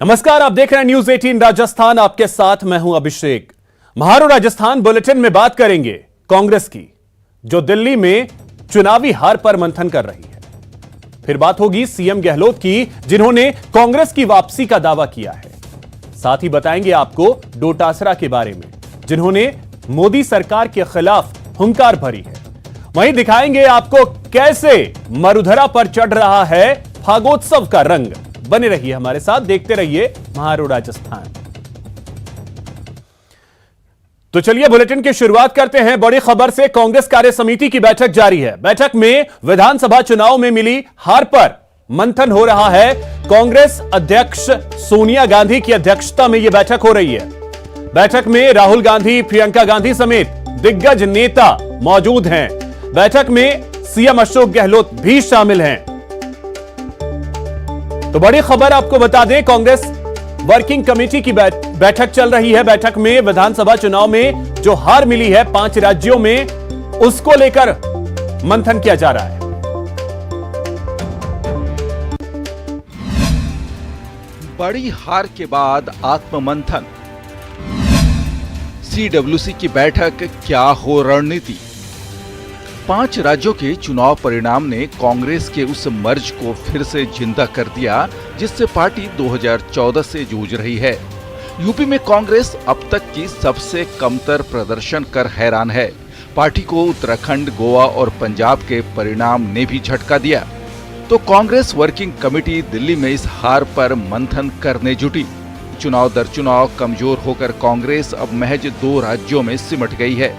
नमस्कार, आप देख रहे हैं न्यूज 18 राजस्थान। आपके साथ मैं हूं अभिषेक। महारो राजस्थान बुलेटिन में बात करेंगे कांग्रेस की, जो दिल्ली में चुनावी हार पर मंथन कर रही है। फिर बात होगी सीएम गहलोत की, जिन्होंने कांग्रेस की वापसी का दावा किया है। साथ ही बताएंगे आपको डोटासरा के बारे में, जिन्होंने मोदी सरकार के खिलाफ हुंकार भरी है। वहीं दिखाएंगे आपको कैसे मरुधरा पर चढ़ रहा है फागोत्सव का रंग। बने रहिए हमारे साथ, देखते रहिए महारो राजस्थान। तो चलिए बुलेटिन की शुरुआत करते हैं बड़ी खबर से। कांग्रेस कार्य समिति की बैठक जारी है। बैठक में विधानसभा चुनाव में मिली हार पर मंथन हो रहा है। कांग्रेस अध्यक्ष सोनिया गांधी की अध्यक्षता में यह बैठक हो रही है। बैठक में राहुल गांधी, प्रियंका गांधी समेत दिग्गज नेता मौजूद हैं। बैठक में सीएम अशोक गहलोत भी शामिल हैं। तो बड़ी खबर आपको बता दें, कांग्रेस वर्किंग कमेटी की बैठक चल रही है। बैठक में विधानसभा चुनाव में जो हार मिली है 5 राज्यों में, उसको लेकर मंथन किया जा रहा है। बड़ी हार के बाद आत्ममंथन, सीडब्ल्यूसी की बैठक, क्या हो रणनीति। 5 राज्यों के चुनाव परिणाम ने कांग्रेस के उस मर्ज को फिर से जिंदा कर दिया जिससे पार्टी 2014 से जूझ रही है। यूपी में कांग्रेस अब तक की सबसे कमतर प्रदर्शन कर हैरान है। पार्टी को उत्तराखंड, गोवा और पंजाब के परिणाम ने भी झटका दिया। तो कांग्रेस वर्किंग कमेटी दिल्ली में इस हार पर मंथन करने जुटी। चुनाव दर चुनाव कमजोर होकर कांग्रेस अब महज 2 राज्यों में सिमट गई है।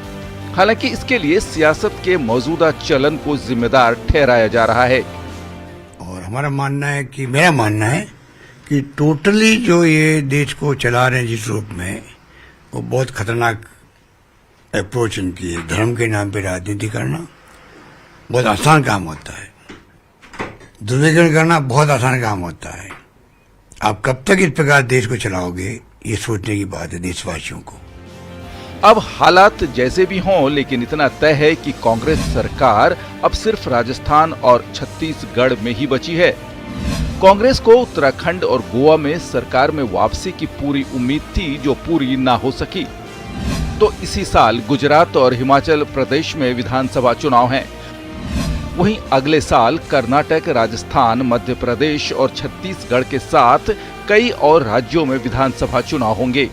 हालांकि इसके लिए सियासत के मौजूदा चलन को जिम्मेदार ठहराया जा रहा है। और मेरा मानना है कि टोटली जो ये देश को चला रहे हैं जिस रूप में, वो बहुत खतरनाक अप्रोच उनकी है। धर्म के नाम पे राजनीति करना बहुत आसान काम होता है, दुर्व्यवहार करना बहुत आसान काम होता है। आप कब तक इस प्रकार देश को चलाओगे, ये सोचने की बात है देशवासियों को। अब हालात जैसे भी हों, लेकिन इतना तय है कि कांग्रेस सरकार अब सिर्फ राजस्थान और छत्तीसगढ़ में ही बची है। कांग्रेस को उत्तराखंड और गोवा में सरकार में वापसी की पूरी उम्मीद थी, जो पूरी ना हो सकी। तो इसी साल गुजरात और हिमाचल प्रदेश में विधानसभा चुनाव हैं। वहीं अगले साल कर्नाटक, राजस्थान, मध्य प्रदेश और छत्तीसगढ़ के साथ कई और राज्यों में विधानसभा चुनाव होंगे।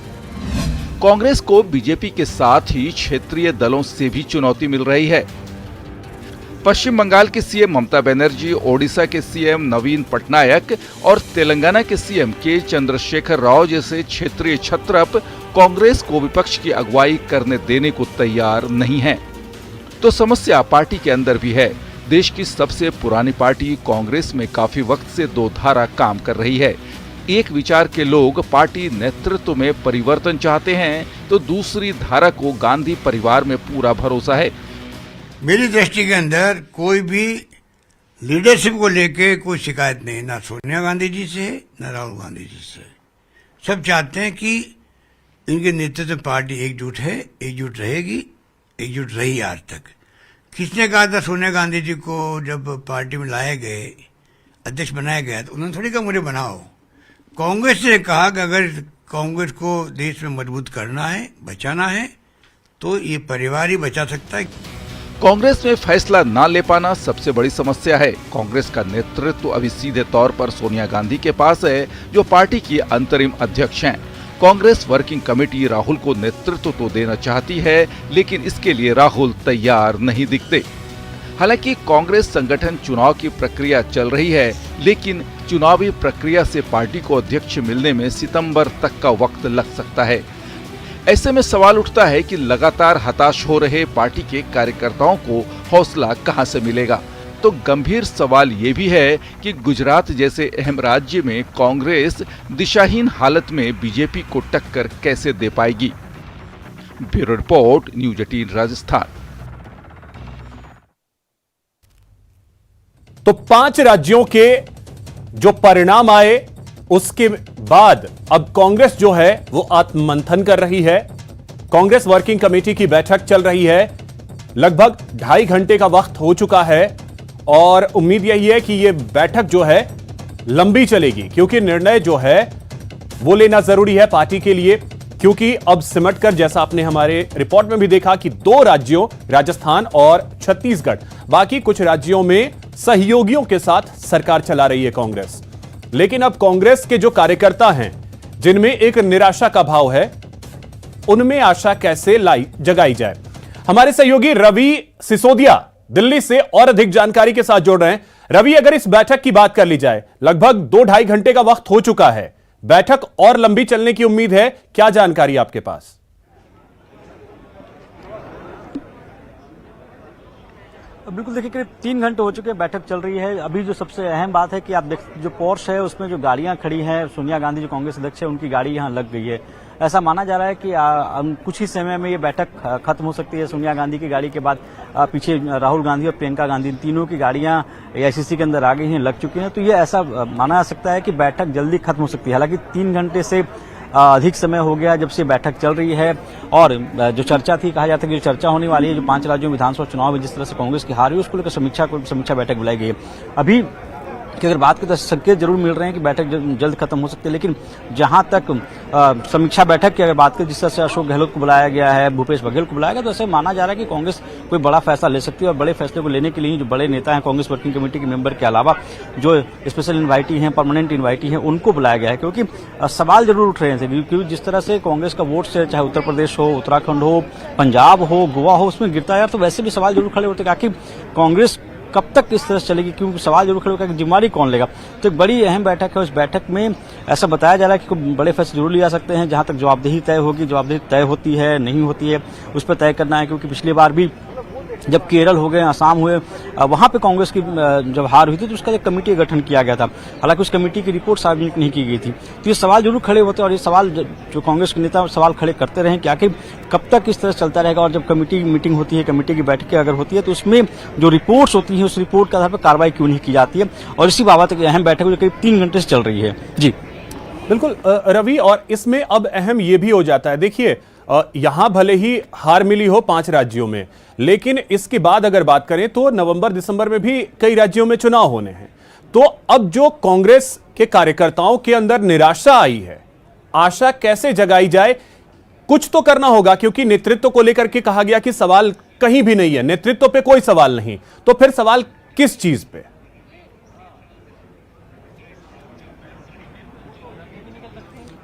कांग्रेस को बीजेपी के साथ ही क्षेत्रीय दलों से भी चुनौती मिल रही है। पश्चिम बंगाल के सीएम ममता बनर्जी, ओडिशा के सीएम नवीन पटनायक और तेलंगाना के सीएम के चंद्रशेखर राव जैसे क्षेत्रीय छत्रप कांग्रेस को विपक्ष की अगुवाई करने देने को तैयार नहीं हैं। तो समस्या पार्टी के अंदर भी है। देश की सबसे पुरानी पार्टी कांग्रेस में काफी वक्त से 2 धारा काम कर रही है। एक विचार के लोग पार्टी नेतृत्व में परिवर्तन चाहते हैं, तो दूसरी धारा को गांधी परिवार में पूरा भरोसा है। मेरी दृष्टि के अंदर कोई भी लीडरशिप को लेके कोई शिकायत नहीं, ना सोनिया गांधी जी से, ना राहुल गांधी जी से। सब चाहते हैं कि इनके नेतृत्व में पार्टी एकजुट है, एकजुट रहेगी, एकजुट रही आज तक। किसने कहा था सोनिया गांधी जी को जब पार्टी में लाए गए, अध्यक्ष बनाया गया, तो उन्होंने थोड़ी कहा मुझे बनाओ। कांग्रेस ने कहा कि अगर कांग्रेस को देश में मजबूत करना है, बचाना है, तो ये परिवार ही बचा सकता है। कांग्रेस में फैसला ना ले पाना सबसे बड़ी समस्या है। कांग्रेस का नेतृत्व अभी सीधे तौर पर सोनिया गांधी के पास है, जो पार्टी की अंतरिम अध्यक्ष हैं। कांग्रेस वर्किंग कमेटी राहुल को नेतृत्व तो देना चाहती है, लेकिन इसके लिए राहुल तैयार नहीं दिखते। हालांकि कांग्रेस संगठन चुनाव की प्रक्रिया चल रही है, लेकिन चुनावी प्रक्रिया से पार्टी को अध्यक्ष मिलने में सितंबर तक का वक्त लग सकता है। ऐसे में सवाल उठता है कि लगातार हताश हो रहे पार्टी के कार्यकर्ताओं को हौसला कहां से मिलेगा। तो गंभीर सवाल ये भी है कि गुजरात जैसे अहम राज्य में कांग्रेस दिशाहीन हालत में बीजेपी को टक्कर कैसे दे पाएगी। Bureau report, news 18 Rajasthan. तो 5 राज्यों के जो परिणाम आए, उसके बाद अब कांग्रेस जो है वो आत्ममंथन कर रही है। कांग्रेस वर्किंग कमेटी की बैठक चल रही है। लगभग 2.5 घंटे का वक्त हो चुका है और उम्मीद यही है कि यह बैठक जो है लंबी चलेगी, क्योंकि निर्णय जो है वो लेना जरूरी है पार्टी के लिए, क्योंकि अब सिमट कर, जैसा आपने हमारे रिपोर्ट में भी देखा कि 2 राज्यों राजस्थान और छत्तीसगढ़, बाकी कुछ राज्यों में सहयोगियों के साथ सरकार चला रही है कांग्रेस। लेकिन अब कांग्रेस के जो कार्यकर्ता हैं, जिनमें एक निराशा का भाव है, उनमें आशा कैसे जगाई जाए। हमारे सहयोगी रवि सिसोदिया दिल्ली से और अधिक जानकारी के साथ जोड़ रहे हैं। रवि, अगर इस बैठक की बात कर ली जाए, लगभग 2-2.5 घंटे का वक्त हो चुका है, बैठक और लंबी चलने की उम्मीद है, क्या जानकारी आपके पास? बिल्कुल, देखिए करीब 3 घंटे हो चुके हैं, बैठक चल रही है। अभी जो सबसे अहम बात है कि आप देख, जो पोर्श है उसमें जो गाड़ियां खड़ी हैं, सोनिया गांधी जो कांग्रेस अध्यक्ष है उनकी गाड़ी यहां लग गई है। ऐसा माना जा रहा है कि कुछ ही समय में ये बैठक खत्म हो सकती है। सोनिया गांधी की गाड़ी के बाद पीछे राहुल गांधी और प्रियंका गांधी, तीनों की गाड़ियां एआईसीसी के अंदर आ गई हैं, लग चुकी हैं। तो ये ऐसा माना जा सकता है कि बैठक जल्दी खत्म हो सकती है। हालांकि 3 घंटे से अधिक समय हो गया जब से बैठक चल रही है, और जो चर्चा थी, कहा जाता है कि जो चर्चा होने वाली है, जो 5 राज्यों में विधानसभा चुनाव में जिस तरह से कांग्रेस की हार हुई, उसको लेकर समीक्षा बैठक बुलाई गई है। अभी कि अगर बात करें तो संकेत जरूर मिल रहे हैं कि बैठक जल्द खत्म हो सकती है। लेकिन जहां तक समीक्षा बैठक की अगर बात करें, जिस तरह से अशोक गहलोत को बुलाया गया है, भूपेश बघेल को बुलाया गया, तो ऐसे माना जा रहा है कि कांग्रेस कोई बड़ा फैसला ले सकती है। और बड़े फैसले को लेने के लिए जो बड़े नेता हैं कांग्रेस वर्किंग कमेटी के मेंबर के अलावा, जो स्पेशल इन्वाइटी हैं, परमानेंट इन्वाइटी हैं, उनको बुलाया गया है। क्योंकि सवाल जरूर उठ रहे थे, क्योंकि जिस तरह से कांग्रेस का वोट शेयर, चाहे उत्तर प्रदेश हो, उत्तराखंड हो, पंजाब हो, गोवा हो, उसमें गिरता है, तो वैसे भी सवाल जरूर खड़े होते हैं कि कांग्रेस कब तक इस तरह से चलेगी, क्योंकि सवाल जरूर खड़े होगा कि जिम्मेदारी कौन लेगा। तो एक बड़ी अहम बैठक है। उस बैठक में ऐसा बताया जा रहा है कि बड़े फैसले जरूर लिए जा सकते हैं। जहां तक जवाबदेही तय होगी, जवाबदेही तय होती है नहीं होती है, उस पर तय करना है। क्योंकि पिछली बार भी जब केरल हो गए, असम हुए, वहां पे कांग्रेस की जब हार हुई थी, तो उसका एक कमेटी का गठन किया गया था। हालांकि उस कमेटी की रिपोर्ट सार्वजनिक नहीं की गई थी। तो ये सवाल जरूर खड़े होते हैं, और ये सवाल जो कांग्रेस के नेता सवाल खड़े करते रहे कि आखिर कब तक इस तरह चलता रहेगा। और जब कमेटी की मीटिंग होती है, कमेटी की बैठकें अगर होती है, तो उसमें जो रिपोर्ट्स होती हैं, उस रिपोर्ट के आधार पर कार्रवाई क्यों नहीं की जाती है। और इसी बाबत एक अहम बैठक जो करीब 3 घंटे से चल रही है। जी बिल्कुल रवि, और इसमें अब अहम यह भी हो जाता है, देखिए यहां भले ही हार मिली हो 5 राज्यों में, लेकिन इसके बाद अगर बात करें तो नवंबर दिसंबर में भी कई राज्यों में चुनाव होने हैं। तो अब जो कांग्रेस के कार्यकर्ताओं के अंदर निराशा आई है, आशा कैसे जगाई जाए? कुछ तो करना होगा, क्योंकि नेतृत्व को लेकर के कहा गया कि सवाल कहीं भी नहीं है, नेतृत्व पे कोई सवाल नहीं, तो फिर सवाल किस चीज पे?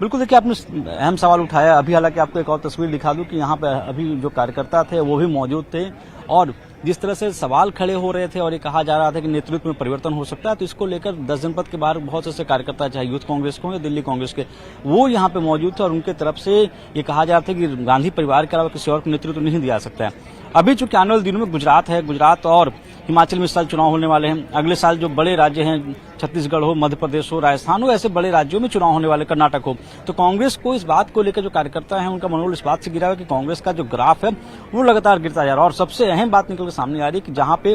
बिल्कुल, देखिए आपने अहम सवाल उठाया। अभी हालांकि आपको एक और तस्वीर दिखा दूं कि यहाँ पे अभी जो कार्यकर्ता थे वो भी मौजूद थे, और जिस तरह से सवाल खड़े हो रहे थे और ये कहा जा रहा था कि नेतृत्व में परिवर्तन हो सकता है, तो इसको लेकर 10 जनपद के बाहर बहुत से कार्यकर्ता, चाहे यूथ कांग्रेस को या दिल्ली कांग्रेस के, वो यहाँ पे मौजूद थे। और उनके तरफ से ये कहा जा रहा था कि गांधी परिवार के अलावा किसी और को नेतृत्व नहीं दिया सकता है। अभी चूंकि आने वाले दिनों में गुजरात और हिमाचल में इस साल चुनाव होने वाले हैं। अगले साल जो बड़े राज्य हैं, छत्तीसगढ़ हो, मध्य प्रदेश हो, राजस्थान हो, ऐसे बड़े राज्यों में चुनाव होने वाले, कर्नाटक हो, तो कांग्रेस को इस बात को लेकर जो कार्यकर्ता हैं उनका मनोबल इस बात से गिरा है कि कांग्रेस का जो ग्राफ है वो लगातार गिरता जा रहा है। और सबसे अहम बात निकल के सामने आ रही है कि जहां पे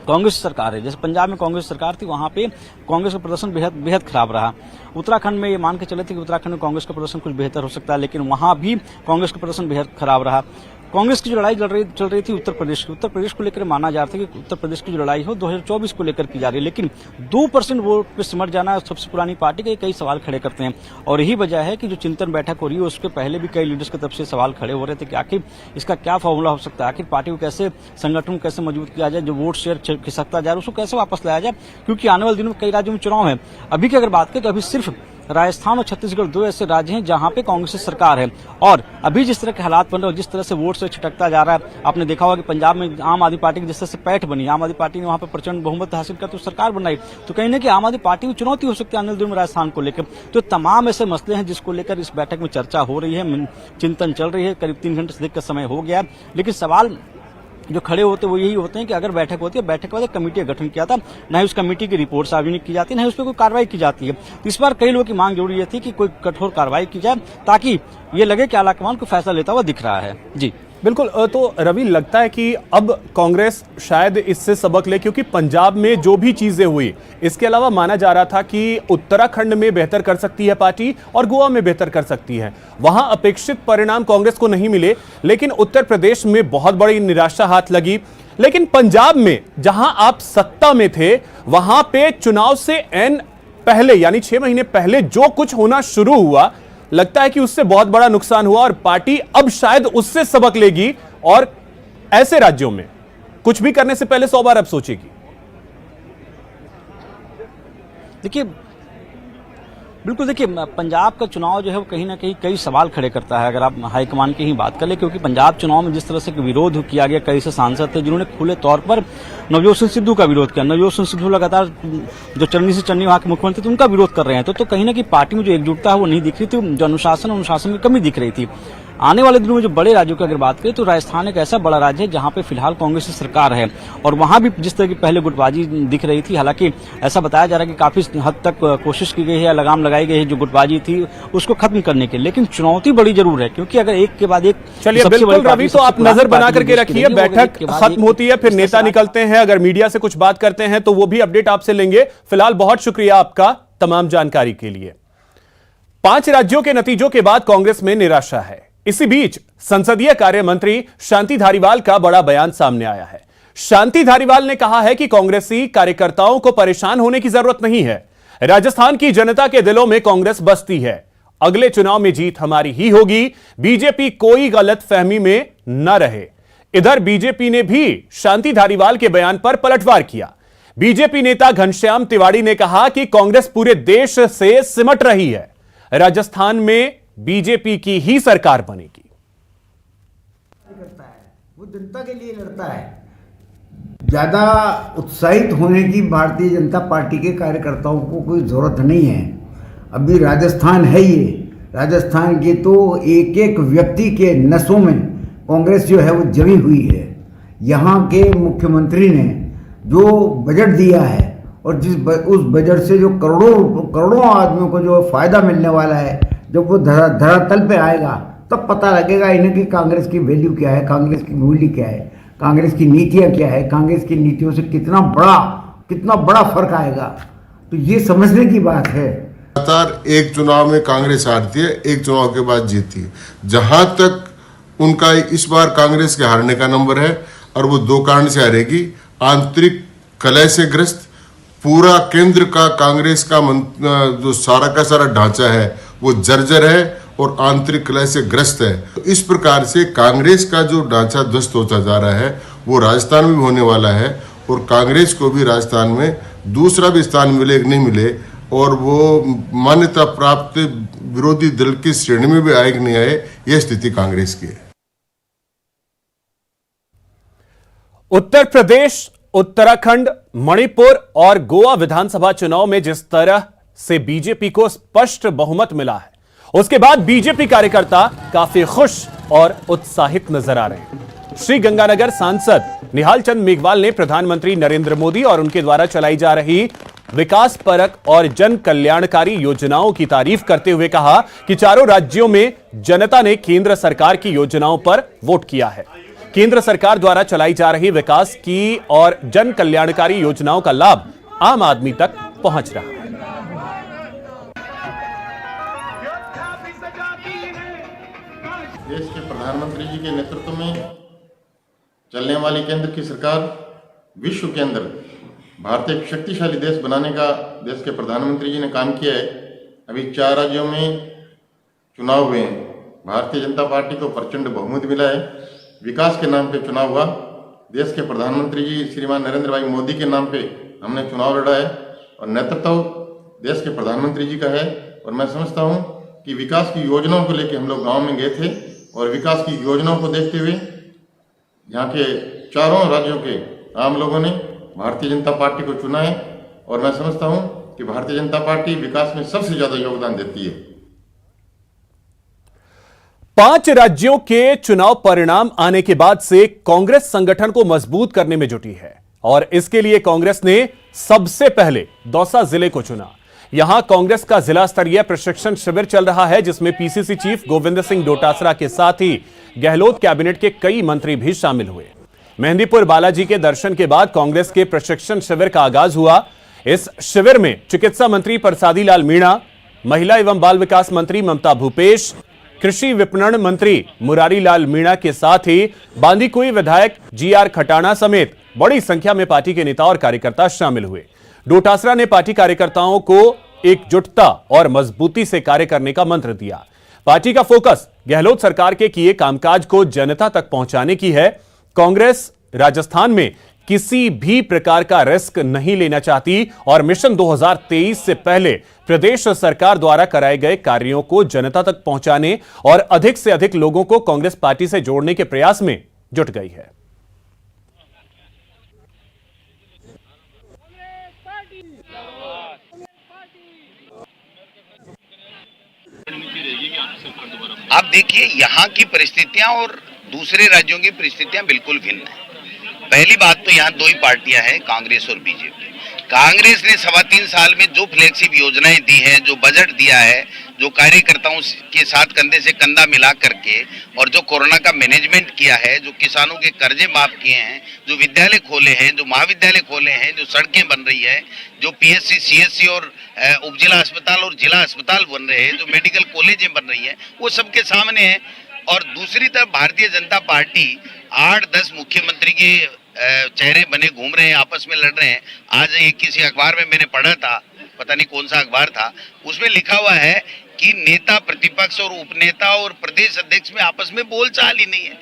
कांग्रेस सरकार है, जैसे पंजाब में कांग्रेस सरकार थी, वहां पे कांग्रेस का प्रदर्शन बेहद खराब रहा। उत्तराखंड में ये मान के चले थे कि उत्तराखंड में कांग्रेस का प्रदर्शन कुछ बेहतर हो सकता है, लेकिन वहां भी कांग्रेस का प्रदर्शन बेहद खराब रहा। कांग्रेस की जो लड़ाई चल रही थी उत्तर प्रदेश को लेकर माना जा रहा था कि उत्तर प्रदेश की जो लड़ाई हो 2024 को लेकर की जा रही है, लेकिन 2% वोट पे सिमट जाना सबसे पुरानी पार्टी के कई सवाल खड़े करते हैं। और यही वजह है कि जो चिंतन बैठक हो रही है उसके पहले भी कई लीडर्स की तरफ से सवाल खड़े हो रहे थे कि आखिर इसका क्या फॉर्मूला हो सकता है, आखिर पार्टी को कैसे, संगठन को कैसे मजबूत किया जाए, जो वोट शेयर खिसकता जा रहा है उसको कैसे वापस लाया जाए, क्योंकि आने वाले दिनों में कई राज्यों में चुनाव है। अभी की अगर बात करें तो अभी सिर्फ राजस्थान और छत्तीसगढ़ 2 ऐसे राज्य हैं जहां पे कांग्रेस की सरकार है। और अभी जिस तरह के हालात बन रहे हैं, जिस तरह से वोट से छिटकता जा रहा है, आपने देखा होगा कि पंजाब में आम आदमी पार्टी की जिस तरह से पैठ बनी, आम आदमी पार्टी ने वहां पर प्रचंड बहुमत हासिल कर तो सरकार बनाई, तो कहीं ना कि आम आदमी पार्टी की चुनौती हो सकती है आने वाले दिनों में राजस्थान को लेकर। तो तमाम ऐसे मसले हैं जिसको लेकर इस बैठक में चर्चा हो रही है, चिंतन चल रही है। करीब 3 घंटे से अधिक का समय हो गया, लेकिन सवाल जो खड़े होते वो यही होते हैं कि अगर बैठक होती है, बैठक के बाद एक कमेटी का गठन किया था, न ही उस कमेटी की रिपोर्ट सार्वजनिक की जाती है, न ही उस पर कोई कार्रवाई की जाती है। तो इस बार कई लोगों की मांग जरूरी थी कि कोई कठोर कार्रवाई की जाए, ताकि ये लगे कि आलाकमान को फैसला लेता हुआ दिख रहा है। जी बिल्कुल, तो रवि, लगता है कि अब कांग्रेस शायद इससे सबक ले, क्योंकि पंजाब में जो भी चीजें हुई, इसके अलावा माना जा रहा था कि उत्तराखंड में बेहतर कर सकती है पार्टी और गोवा में बेहतर कर सकती है। वहां अपेक्षित परिणाम कांग्रेस को नहीं मिले, लेकिन उत्तर प्रदेश में बहुत बड़ी निराशा हाथ लगी। लेकिन पंजाब में जहां आप सत्ता में थे, वहां पे चुनाव से पहले यानी 6 महीने पहले जो कुछ होना शुरू हुआ, लगता है कि उससे बहुत बड़ा नुकसान हुआ और पार्टी अब शायद उससे सबक लेगी और ऐसे राज्यों में कुछ भी करने से पहले 100 बार अब सोचेगी। देखिए, बिल्कुल देखिए, पंजाब का चुनाव जो है वो कहीं ना कहीं कई सवाल खड़े करता है, अगर आप हाईकमान की ही बात कर ले, क्योंकि पंजाब चुनाव में जिस तरह से विरोध किया गया, कई से सांसद थे जिन्होंने खुले तौर पर नवजोत सिंह सिद्धू का विरोध किया। नवजोत सिंह सिद्धू लगातार जो चन्नी से चन्नी वहां के मुख्यमंत्री थे उनका विरोध कर रहे हैं, तो कहीं ना कहीं पार्टी में जो एकजुटता है वो नहीं दिख रही थी, जो अनुशासन की कमी दिख रही थी। आने वाले दिनों में जो बड़े राज्यों की अगर बात करें तो राजस्थान एक ऐसा बड़ा राज्य है जहां पे फिलहाल कांग्रेस की सरकार है, और वहां भी जिस तरह की पहले गुटबाजी दिख रही थी, हालांकि ऐसा बताया जा रहा है कि काफी हद तक कोशिश की गई है या लगाम लगाई गई है जो गुटबाजी थी उसको खत्म करने के लिए, लेकिन चुनौती बड़ी जरूर है, क्योंकि अगर एक के बाद एक चलिए बिल्कुल रवि, तो आप नजर बना करके रखिए, बैठक खत्म होती है फिर नेता निकलते हैं, अगर मीडिया से कुछ बात करते हैं तो वो भी अपडेट आपसे लेंगे। फिलहाल बहुत शुक्रिया आपका तमाम जानकारी के लिए। 5 राज्यों के नतीजों के बाद कांग्रेस में निराशा है। इसी बीच संसदीय कार्य मंत्री शांति धारीवाल का बड़ा बयान सामने आया है। शांति धारीवाल ने कहा है कि कांग्रेसी कार्यकर्ताओं को परेशान होने की जरूरत नहीं है। राजस्थान की जनता के दिलों में कांग्रेस बसती है। अगले चुनाव में जीत हमारी ही होगी। बीजेपी कोई गलत फहमी में न रहे। इधर बीजेपी ने भी शांति धारीवाल के बयान पर पलटवार किया। बीजेपी नेता घनश्याम तिवाड़ी ने कहा कि कांग्रेस पूरे देश से सिमट रही है। राजस्थान में बीजेपी की ही सरकार बनेगी। वो जनता के लिए लड़ता है। ज्यादा उत्साहित होने की भारतीय जनता पार्टी के कार्यकर्ताओं को कोई जरूरत नहीं है। अभी राजस्थान है, ये राजस्थान के तो एक एक व्यक्ति के नसों में कांग्रेस जो है वो जमी हुई है। यहाँ के मुख्यमंत्री ने जो बजट दिया है और उस बजट से जो करोड़ों आदमियों को जो फायदा मिलने वाला है, जब वो धरातल पे आएगा तब पता लगेगा इन्हें कि कांग्रेस की वैल्यू क्या है, कांग्रेस की मूल्य क्या है, कांग्रेस की नीतियां क्या है, कांग्रेस की नीतियों से कितना बड़ा फर्क आएगा। तो ये समझने की बात है। लगातार एक चुनाव में कांग्रेस हारती है, एक चुनाव के बाद जीतती है। जहां तक उनका इस बार कांग्रेस के हारने का नंबर है, और वो 2 कारण से हारेगी। आंतरिक कलह से ग्रस्त पूरा केंद्र का कांग्रेस का जो सारा का सारा ढांचा है वो जर्जर है और आंतरिक कलह से ग्रस्त है। तो इस प्रकार से कांग्रेस का जो ढांचा ध्वस्त होता जा रहा है वो राजस्थान में भी होने वाला है, और कांग्रेस को भी राजस्थान में दूसरा भी स्थान मिले कि नहीं मिले, और वो मान्यता प्राप्त विरोधी दल की श्रेणी में भी आए कि नहीं आए, यह स्थिति कांग्रेस की है। उत्तर प्रदेश, उत्तराखंड, मणिपुर और गोवा विधानसभा चुनाव में जिस तरह से बीजेपी को स्पष्ट बहुमत मिला है, उसके बाद बीजेपी कार्यकर्ता काफी खुश और उत्साहित नजर आ रहे हैं। श्री गंगानगर सांसद निहाल चंद मेघवाल ने प्रधानमंत्री नरेंद्र मोदी और उनके द्वारा चलाई जा रही विकास परक और जन कल्याणकारी योजनाओं की तारीफ करते हुए कहा कि चारों राज्यों में जनता ने केंद्र सरकार की योजनाओं पर वोट किया है। केंद्र सरकार द्वारा चलाई जा रही विकास की और जन कल्याणकारी योजनाओं का लाभ आम आदमी तक पहुंच रहा है। देश के प्रधानमंत्री जी के नेतृत्व में चलने वाली केंद्र की सरकार विश्व के अंदर भारत एक शक्तिशाली देश बनाने का देश के प्रधानमंत्री जी ने काम किया है। अभी 4 राज्यों में चुनाव हुए हैं। भारतीय जनता पार्टी को प्रचंड बहुमत मिला है। विकास के नाम पे चुनाव हुआ। देश के प्रधानमंत्री जी श्रीमान नरेंद्र भाई मोदी के नाम पे हमने चुनाव लड़ा है, और नेतृत्व देश के प्रधानमंत्री जी का है। और मैं समझता हूँ कि विकास की योजनाओं को लेकर हम लोग गाँव में गए थे, और विकास की योजनाओं को देखते हुए यहाँ के चारों राज्यों के आम लोगों ने भारतीय जनता पार्टी को चुना है। और मैं समझता हूं कि भारतीय जनता पार्टी विकास में सबसे ज्यादा योगदान देती है। 5 राज्यों के चुनाव परिणाम आने के बाद से कांग्रेस संगठन को मजबूत करने में जुटी है, और इसके लिए कांग्रेस ने सबसे पहले दौसा जिले को चुना। यहां कांग्रेस का जिला स्तरीय प्रशिक्षण शिविर चल रहा है, जिसमें पीसीसी चीफ गोविंद सिंह डोटासरा के साथ ही गहलोत कैबिनेट के कई मंत्री भी शामिल हुए। मेहंदीपुर बालाजी के दर्शन के बाद कांग्रेस के प्रशिक्षण शिविर का आगाज हुआ। इस शिविर में चिकित्सा मंत्री प्रसादी लाल मीणा, महिला एवं बाल विकास मंत्री ममता भूपेश, कृषि विपणन मंत्री मुरारी लाल मीणा के साथ ही बांदीकुई विधायक जीआर खटाना समेत बड़ी संख्या में पार्टी के नेता और कार्यकर्ता शामिल हुए। डोटासरा ने पार्टी कार्यकर्ताओं को एकजुटता और मजबूती से कार्य करने का मंत्र दिया। पार्टी का फोकस गहलोत सरकार के किए कामकाज को जनता तक पहुंचाने की है। कांग्रेस राजस्थान में किसी भी प्रकार का रिस्क नहीं लेना चाहती और मिशन 2023 से पहले प्रदेश सरकार द्वारा कराए गए कार्यों को जनता तक पहुंचाने और अधिक से अधिक लोगों को कांग्रेस पार्टी से जोड़ने के प्रयास में जुट गई है। आप देखिए यहाँ की परिस्थितियां और दूसरे राज्यों की परिस्थितियां बिल्कुल भिन्न है। पहली बात तो यहाँ दो ही पार्टियां हैं, कांग्रेस और बीजेपी। कांग्रेस ने 3.25 साल में जो फ्लैगशिप योजनाएं दी हैं, जो बजट दिया है, जो कार्यकर्ताओं के साथ कंधे से कंधा मिला करके और जो कोरोना का मैनेजमेंट किया है, जो किसानों के कर्जे माफ किए हैं, जो विद्यालय खोले हैं, जो महाविद्यालय खोले हैं, जो सड़कें बन रही है, जो पीएचसी, सीएचसी और उपजिला अस्पताल और जिला अस्पताल बन रहे हैं, जो मेडिकल कॉलेजें बन रही है, वो सबके सामने है। और दूसरी तरफ भारतीय जनता पार्टी 8-10 मुख्यमंत्री के चेहरे बने घूम रहे हैं, आपस में लड़ रहे हैं। आज एक किसी अखबार में मैंने पढ़ा था, पता नहीं कौन सा अखबार था, उसमें लिखा हुआ है कि नेता प्रतिपक्ष और उपनेता और प्रदेश अध्यक्ष में आपस में बोलचाल ही नहीं है।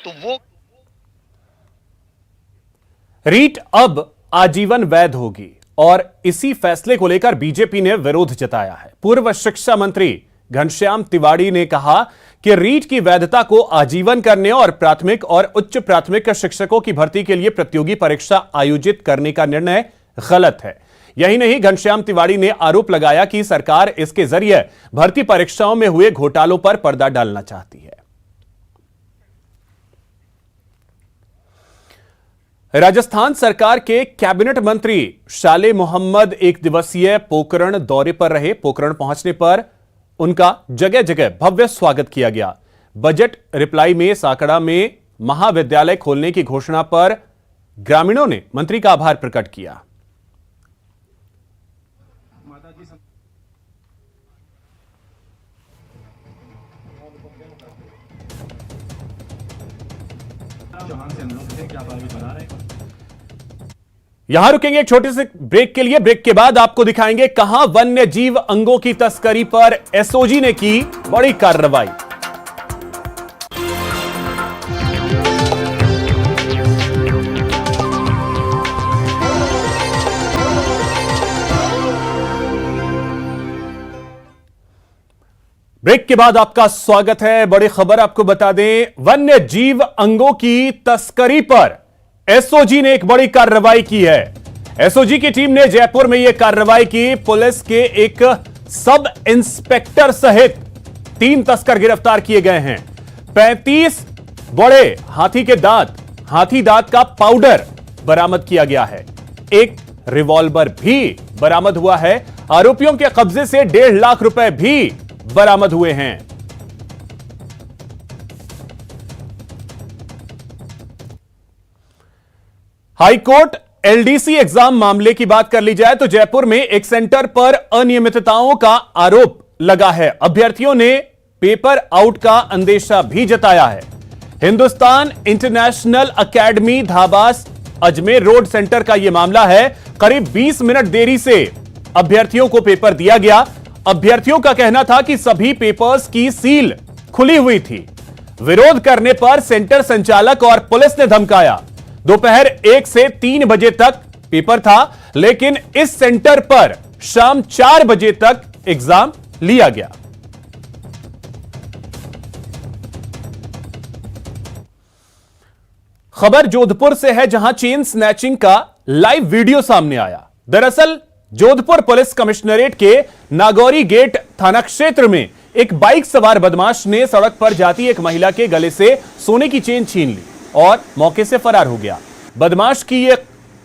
तो वो रीट अब आजीवन वैध होगी और इसी फैसले को लेकर बीजेपी ने विरोध जताया है। पूर्व शिक्षा मंत्री घनश्याम तिवाड़ी ने कहा कि रीट की वैधता को आजीवन करने और प्राथमिक और उच्च प्राथमिक शिक्षकों की भर्ती के लिए प्रतियोगी परीक्षा आयोजित करने का निर्णय गलत है। यही नहीं, घनश्याम तिवाड़ी ने आरोप लगाया कि सरकार इसके जरिए भर्ती परीक्षाओं में हुए घोटालों पर पर्दा डालना चाहती है। राजस्थान सरकार के कैबिनेट मंत्री शाले मोहम्मद एक दिवसीय पोखरण दौरे पर रहे। पोखरण पहुंचने पर उनका जगह जगह भव्य स्वागत किया गया। बजट रिप्लाई में साकड़ा में महाविद्यालय खोलने की घोषणा पर ग्रामीणों ने मंत्री का आभार प्रकट किया। यहां रुकेंगे एक छोटे से ब्रेक के लिए। ब्रेक के बाद आपको दिखाएंगे कहां वन्य जीव अंगों की तस्करी पर एसओजी ने की बड़ी कार्रवाई। ब्रेक के बाद आपका स्वागत है। बड़ी खबर आपको बता दें, वन्य जीव अंगों की तस्करी पर एसओजी ने एक बड़ी कार्रवाई की है। एसओजी की टीम ने जयपुर में यह कार्रवाई की। पुलिस के एक सब इंस्पेक्टर सहित 3 तस्कर गिरफ्तार किए गए हैं। 35 बड़े हाथी के दांत, हाथी दांत का पाउडर बरामद किया गया है। एक रिवॉल्वर भी बरामद हुआ है। आरोपियों के कब्जे से 1.5 लाख रुपए भी बरामद हुए हैं। हाईकोर्ट एलडीसी एग्जाम मामले की बात कर ली जाए तो जयपुर में एक सेंटर पर अनियमितताओं का आरोप लगा है। अभ्यर्थियों ने पेपर आउट का अंदेशा भी जताया है। हिंदुस्तान इंटरनेशनल एकेडमी धाबास अजमेर रोड सेंटर का यह मामला है। करीब 20 मिनट देरी से अभ्यर्थियों को पेपर दिया गया। अभ्यर्थियों का कहना था कि सभी पेपर्स की सील खुली हुई थी। विरोध करने पर सेंटर संचालक और पुलिस ने धमकाया। दोपहर 1 से 3 बजे तक पेपर था, लेकिन इस सेंटर पर शाम 4 बजे तक एग्जाम लिया गया। खबर जोधपुर से है, जहां चेन स्नैचिंग का लाइव वीडियो सामने आया। दरअसल जोधपुर पुलिस कमिश्नरेट के नागौरी गेट थाना क्षेत्र में एक बाइक सवार बदमाश ने सड़क पर जाती एक महिला के गले से सोने की चेन छीन ली और मौके से फरार हो गया। बदमाश की यह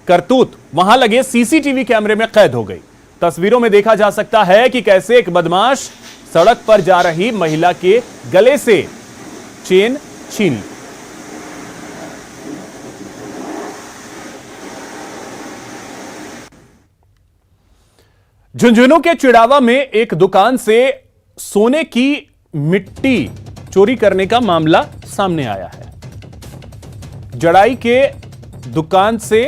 करतूत वहां लगे सीसीटीवी कैमरे में कैद हो गई। तस्वीरों में देखा जा सकता है कि कैसे एक बदमाश सड़क पर जा रही महिला के गले से चेन छीन ली। झुंझुनू के चिड़ावा में एक दुकान से सोने की मिट्टी चोरी करने का मामला सामने आया है। जड़ाई के दुकान से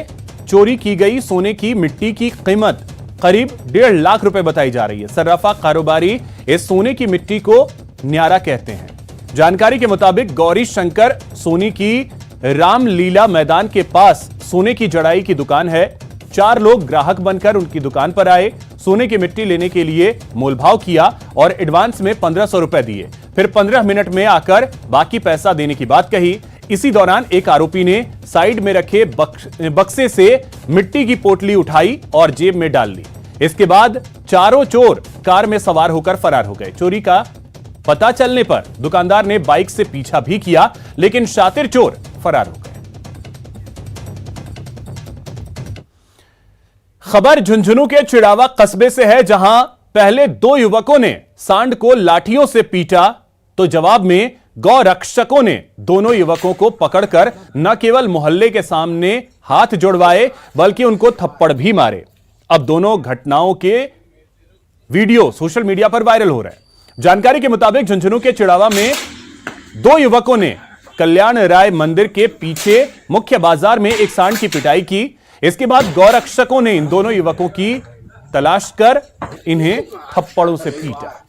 चोरी की गई सोने की मिट्टी की कीमत करीब 1.5 लाख रुपए बताई जा रही है। सर्राफा कारोबारी इस सोने की मिट्टी को न्यारा कहते हैं। जानकारी के मुताबिक गौरी शंकर सोनी की रामलीला मैदान के पास सोने की जड़ाई की दुकान है। 4 लोग ग्राहक बनकर उनकी दुकान पर आए, सोने की मिट्टी लेने के लिए मोलभाव किया और एडवांस में 1500 रुपए दिए। फिर 15 मिनट में आकर बाकी पैसा देने की बात कही। इसी दौरान एक आरोपी ने साइड में रखे बक्से से मिट्टी की पोटली उठाई और जेब में डाल ली। इसके बाद चारों चोर कार में सवार होकर फरार हो गए। चोरी का पता चलने पर दुकानदार ने बाइक से पीछा भी किया, लेकिन शातिर चोर फरार हो गए। खबर झुंझुनू के चिड़ावा कस्बे से है, जहां पहले 2 युवकों ने सांड को लाठियों से पीटा तो जवाब में गौ रक्षकों ने दोनों युवकों को पकड़कर न केवल मोहल्ले के सामने हाथ जोड़वाए बल्कि उनको थप्पड़ भी मारे। अब दोनों घटनाओं के वीडियो सोशल मीडिया पर वायरल हो रहे हैं। जानकारी के मुताबिक झुंझुनू के चिड़ावा में 2 युवकों ने कल्याण राय मंदिर के पीछे मुख्य बाजार में एक सांड की पिटाई की। इसके बाद गौरक्षकों ने इन दोनों युवकों की तलाश कर इन्हें थप्पड़ों से पीटा।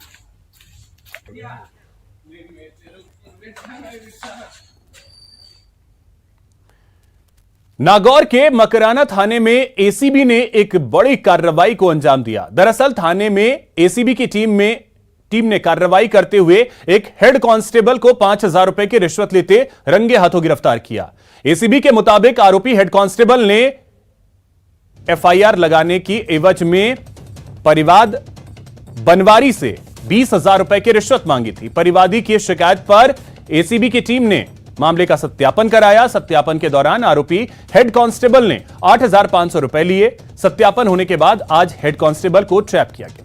नागौर के मकराना थाने में एसीबी ने एक बड़ी कार्रवाई को अंजाम दिया। दरअसल थाने में एसीबी की टीम ने कार्रवाई करते हुए एक हेड कांस्टेबल को 5000 रुपए की रिश्वत लेते रंगे हाथों गिरफ्तार किया। एसीबी के मुताबिक आरोपी हेड कांस्टेबल ने एफआईआर लगाने की एवज में परिवाद बनवारी से 20,000 रुपए की रिश्वत मांगी थी। परिवादी की शिकायत पर एसीबी की टीम ने मामले का सत्यापन कराया। सत्यापन के दौरान आरोपी हेड कांस्टेबल ने 8,500 रुपए लिए। सत्यापन होने के बाद आज हेड कांस्टेबल को ट्रैप किया गया।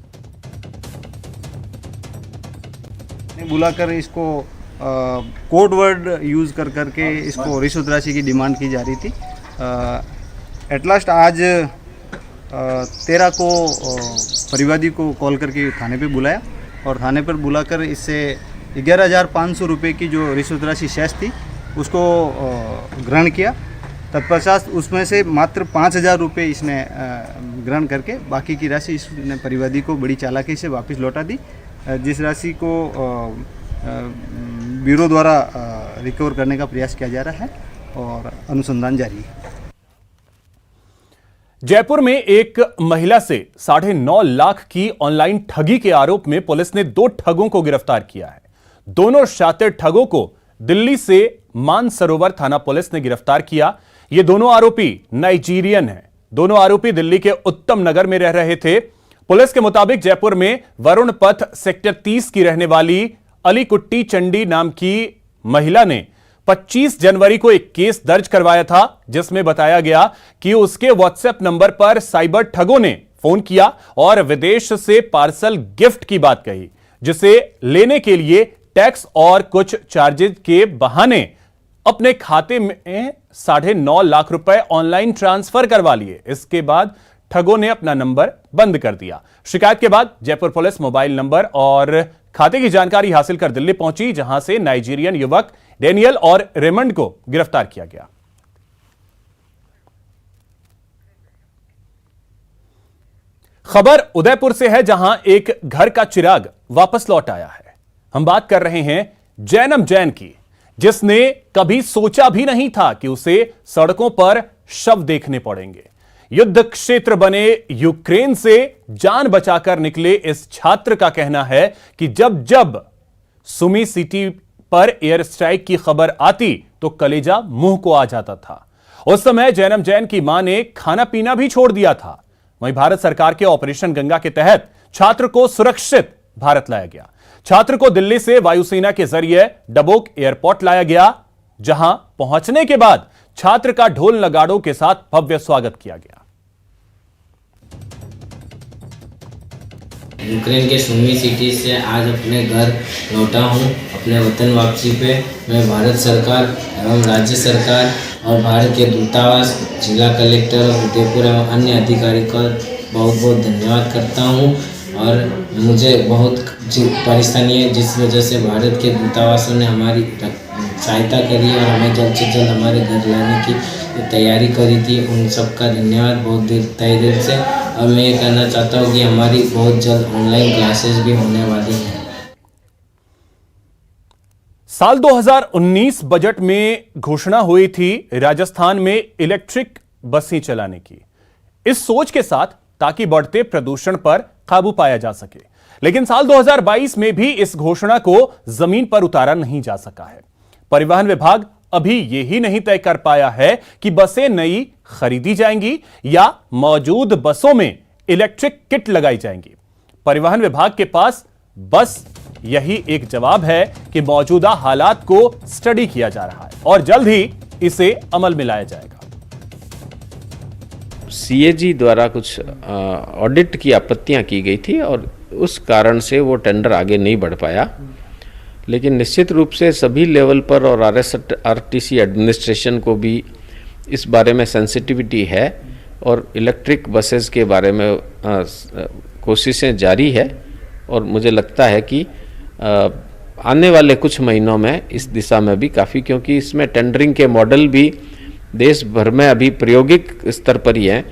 बुलाकर इसको कोड वर्ड यूज़ कर करके इसको रिश्वत राशि की डिमांड की जा रही थी। एट लास्ट आज 13 को परिवादी को कॉल करके थाने पे बुलाया और थाने पर बुलाकर इससे 11,500 रुपये की जो रिश्वत राशि शेष थी उसको ग्रहण किया। तत्पश्चात उसमें से मात्र 5,000 रुपये इसने ग्रहण करके बाकी की राशि इसने परिवादी को बड़ी चालाकी से वापस लौटा दी, जिस राशि को ब्यूरो द्वारा रिकवर करने का प्रयास किया जा रहा है और अनुसंधान जारी है। जयपुर में एक महिला से 9.5 लाख की ऑनलाइन ठगी के आरोप में पुलिस ने 2 ठगों को गिरफ्तार किया है। दोनों शातिर ठगों को दिल्ली से मानसरोवर थाना पुलिस ने गिरफ्तार किया। ये दोनों आरोपी नाइजीरियन हैं। दोनों आरोपी दिल्ली के उत्तम नगर में रह रहे थे। पुलिस के मुताबिक जयपुर में वरुण पथ सेक्टर 30 की रहने वाली अलीकुट्टी चंडी नाम की महिला ने 25 जनवरी को एक केस दर्ज करवाया था, जिसमें बताया गया कि उसके व्हाट्सएप नंबर पर साइबर ठगों ने फोन किया और विदेश से पार्सल गिफ्ट की बात कही, जिसे लेने के लिए टैक्स और कुछ चार्जेज के बहाने अपने खाते में 9.5 लाख रुपए ऑनलाइन ट्रांसफर करवा लिए। इसके बाद ठगों ने अपना नंबर बंद कर दिया। शिकायत के बाद जयपुर पुलिस मोबाइल नंबर और खाते की जानकारी हासिल कर दिल्ली पहुंची, जहां से नाइजीरियन युवक डेनियल और रेमंड को गिरफ्तार किया गया। खबर उदयपुर से है, जहां एक घर का चिराग वापस लौट आया है। हम बात कर रहे हैं जैनम जैन की, जिसने कभी सोचा भी नहीं था कि उसे सड़कों पर शव देखने पड़ेंगे। युद्ध क्षेत्र बने यूक्रेन से जान बचाकर निकले इस छात्र का कहना है कि जब जब सुमी सिटी पर एयर स्ट्राइक की खबर आती तो कलेजा मुंह को आ जाता था। उस समय जैनम जैन की मां ने खाना पीना भी छोड़ दिया था। वहीं भारत सरकार के ऑपरेशन गंगा के तहत छात्र को सुरक्षित भारत लाया गया। छात्र को दिल्ली से वायुसेना के जरिए डबोक एयरपोर्ट लाया गया, जहां पहुंचने के बाद छात्र का ढोल नगाड़ों के साथ भव्य स्वागत किया गया। यूक्रेन के सुमी सिटी से आज अपने घर लौटा हूं। अपने वतन वापसी पे मैं भारत सरकार एवं राज्य सरकार और भारत के दूतावास, जिला कलेक्टर उदयपुर एवं अन्य अधिकारी का बहुत बहुत धन्यवाद करता हूं। और मुझे बहुत परेशानी है, जिस वजह से भारत के दूतावासों ने हमारी सहायता करी और हमें जल्द से जल्द हमारे घर लाने की तैयारी करी थी। उन सबका धन्यवाद बहुत तहे दिल से। और मैं ये कहना चाहता हूँ कि हमारी बहुत जल्द ऑनलाइन क्लासेस भी होने वाली हैं। साल 2019 बजट में घोषणा हुई थी राजस्थान में इलेक्ट्रिक बसें चलाने की, इस सोच के साथ ताकि बढ़ते प्रदूषण पर काबू पाया जा सके। लेकिन साल 2022 में भी इस घोषणा को जमीन पर उतारा नहीं जा सका है। परिवहन विभाग अभी यही नहीं तय कर पाया है कि बसें नई खरीदी जाएंगी या मौजूद बसों में इलेक्ट्रिक किट लगाई जाएंगी। परिवहन विभाग के पास बस यही एक जवाब है कि मौजूदा हालात को स्टडी किया जा रहा है और जल्द ही इसे अमल में लाया जाएगा। सीएजी द्वारा कुछ ऑडिट की आपत्तियां की गई थी और उस कारण से वो टेंडर आगे नहीं बढ़ पाया। लेकिन निश्चित रूप से सभी लेवल पर और आरटीसी एडमिनिस्ट्रेशन को भी इस बारे में सेंसिटिविटी है और इलेक्ट्रिक बसेस के बारे में कोशिशें जारी है और मुझे लगता है कि आने वाले कुछ महीनों में इस दिशा में भी काफ़ी, क्योंकि इसमें टेंडरिंग के मॉडल भी देश भर में अभी प्रायोगिक स्तर पर ही हैं।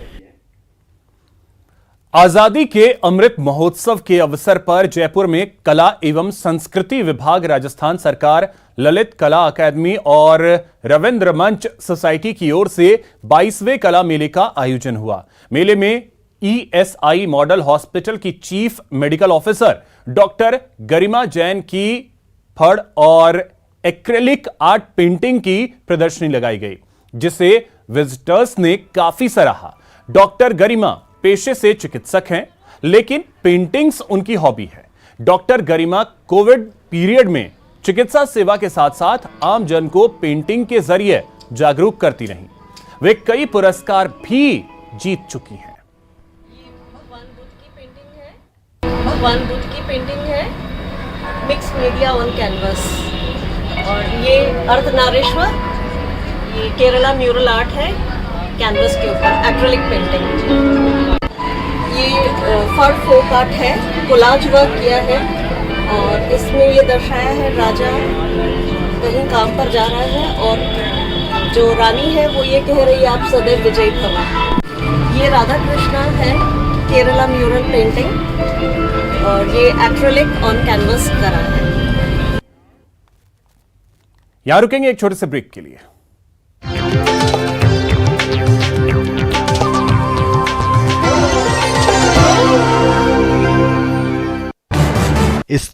आजादी के अमृत महोत्सव के अवसर पर जयपुर में कला एवं संस्कृति विभाग, राजस्थान सरकार, ललित कला अकादमी और रविंद्र मंच सोसाइटी की ओर से 22वें कला मेले का आयोजन हुआ। मेले में ईएसआई मॉडल हॉस्पिटल की चीफ मेडिकल ऑफिसर डॉक्टर गरिमा जैन की फड़ और एक्रेलिक आर्ट पेंटिंग की प्रदर्शनी लगाई गई, जिसे विजिटर्स ने काफी सराहा। डॉक्टर गरिमा पेशे से चिकित्सक हैं, लेकिन पेंटिंग्स उनकी हॉबी है। डॉक्टर गरिमा कोविड पीरियड में चिकित्सा सेवा के साथ साथ आम जन को पेंटिंग के जरिए जागरूक करती रहीं। वे कई पुरस्कार भी जीत चुकी हैं। भगवान बुद्ध की पेंटिंग है, मिक्स मीडिया ऑन कैनवस, और ये अर्धनारीश्वर, ये केरला म्यूरल आर्ट है कैनवस के ऊपर, एक्रेलिक पेंटिंग। ये फर फोक आर्ट है, कोलाज वर्क किया है और इसमें ये दर्शाया है राजा कहीं काम पर जा रहा है और जो रानी है वो ये कह रही है आप सदैव विजयी भव। ये राधा कृष्णा है, केरला म्यूरल पेंटिंग, और ये एक्रेलिक ऑन कैनवस करा है। यहां रुकेंगे एक छोटे से ब्रेक के लिए। इस